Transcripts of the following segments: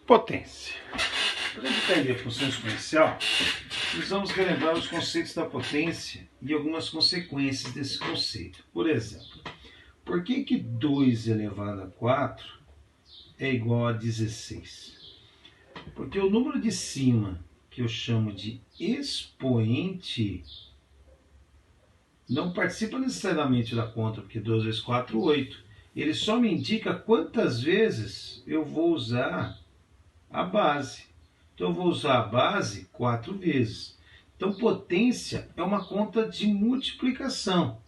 Potência. Para entender a função exponencial, precisamos relembrar os conceitos da potência e algumas consequências desse conceito. Por exemplo, por que 2 elevado a 4 é igual a 16? Porque o número de cima, que eu chamo de expoente, não participa necessariamente da conta, porque 2 vezes 4, 8. Ele só me indica quantas vezes eu vou usar a base. Então, eu vou usar a base 4 vezes. Então, potência é uma conta de multiplicação.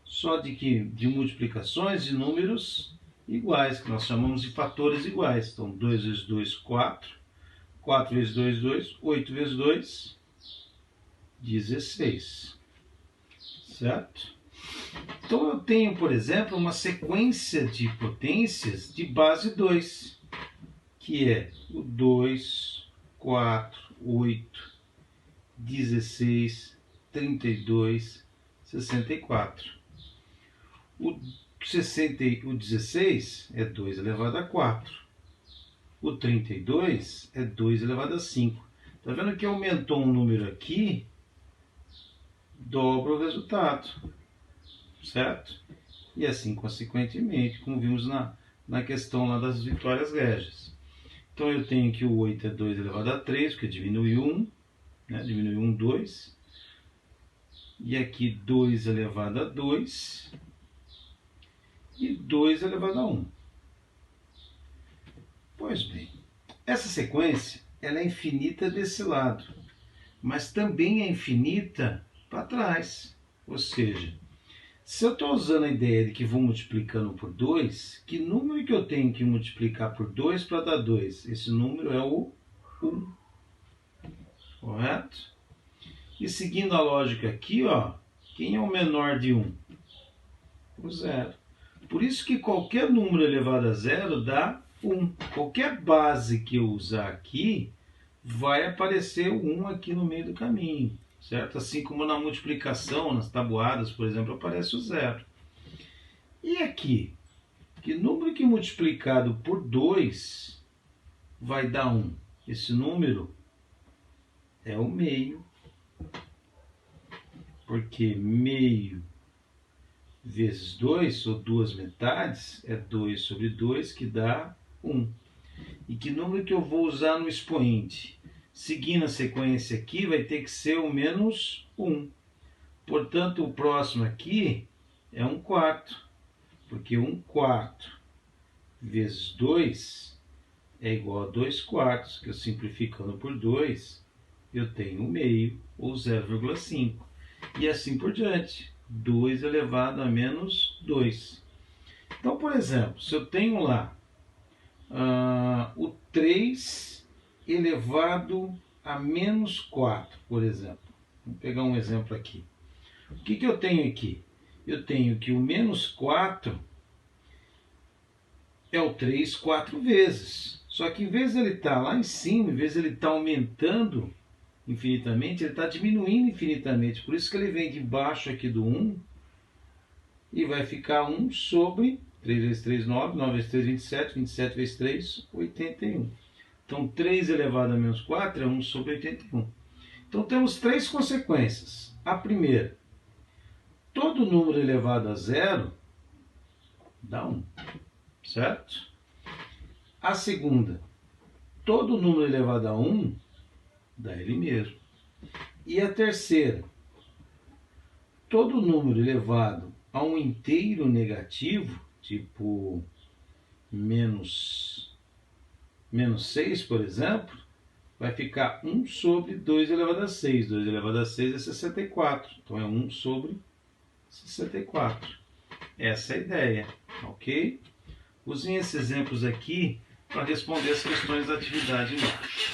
Só de multiplicações de números iguais, que nós chamamos de fatores iguais. Então, 2 vezes 2, 4. 4 vezes 2, 2. 8 vezes 2, 16. Certo? Então, eu tenho, por exemplo, uma sequência de potências de base 2, que é o 2, 4, 8, 16, 32, 64. O 16 é 2 elevado a 4. O 32 é 2 elevado a 5. Está vendo que aumentou um número aqui, dobra o resultado. Certo? E assim, consequentemente, como vimos na questão lá das vitórias régias. Então, eu tenho que o 8 é 2 elevado a 3, porque diminui 1, né? Diminui 1, 2. E aqui 2 elevado a 2 e 2 elevado a 1. Pois bem, essa sequência ela é infinita desse lado, mas também é infinita para trás. Ou seja, se eu estou usando a ideia de que vou multiplicando por 2, que número que eu tenho que multiplicar por 2 para dar 2? Esse número é o 1. Correto? E seguindo a lógica aqui, ó, quem é o menor de 1? O 0. Por isso que qualquer número elevado a 0 dá 1. Qualquer base que eu usar aqui, vai aparecer o 1 aqui no meio do caminho. Certo? Assim como na multiplicação, nas tabuadas, por exemplo, aparece o 0. E aqui? Que número que multiplicado por 2 vai dar 1? Esse número é o meio. Porque meio vezes 2, ou 2 metades, é 2 sobre 2, que dá 1. E que número que eu vou usar no expoente? Seguindo a sequência aqui, vai ter que ser o menos 1. Portanto, o próximo aqui é 1 quarto. Porque 1 quarto vezes 2 é igual a 2 quartos, que eu simplificando por 2, eu tenho 1 meio, ou 0,5. E assim por diante. 2 elevado a menos 2. Então, por exemplo, se eu tenho lá o 3 elevado a menos 4, por exemplo. Vamos pegar um exemplo aqui. O que eu tenho aqui? Eu tenho que o menos 4 é o 3 4 vezes. Só que em vez de ele estar lá em cima, em vez de ele estar aumentando infinitamente, ele está diminuindo infinitamente. Por isso que ele vem debaixo aqui do 1 e vai ficar 1 sobre 3 vezes 3, 9, 9 vezes 3, 27, 27 vezes 3, 81. Então, 3 elevado a menos 4 é 1 sobre 81. Então, temos 3 consequências. A primeira, todo número elevado a 0 dá 1, certo? A segunda, todo número elevado a 1 dá ele mesmo. E a terceira, todo número elevado a um inteiro negativo, tipo menos 6, por exemplo, vai ficar 1 sobre 2 elevado a 6. 2 elevado a 6 é 64. Então, é 1 sobre 64. Essa é a ideia, ok? Usem esses exemplos aqui para responder as questões da atividade embaixo.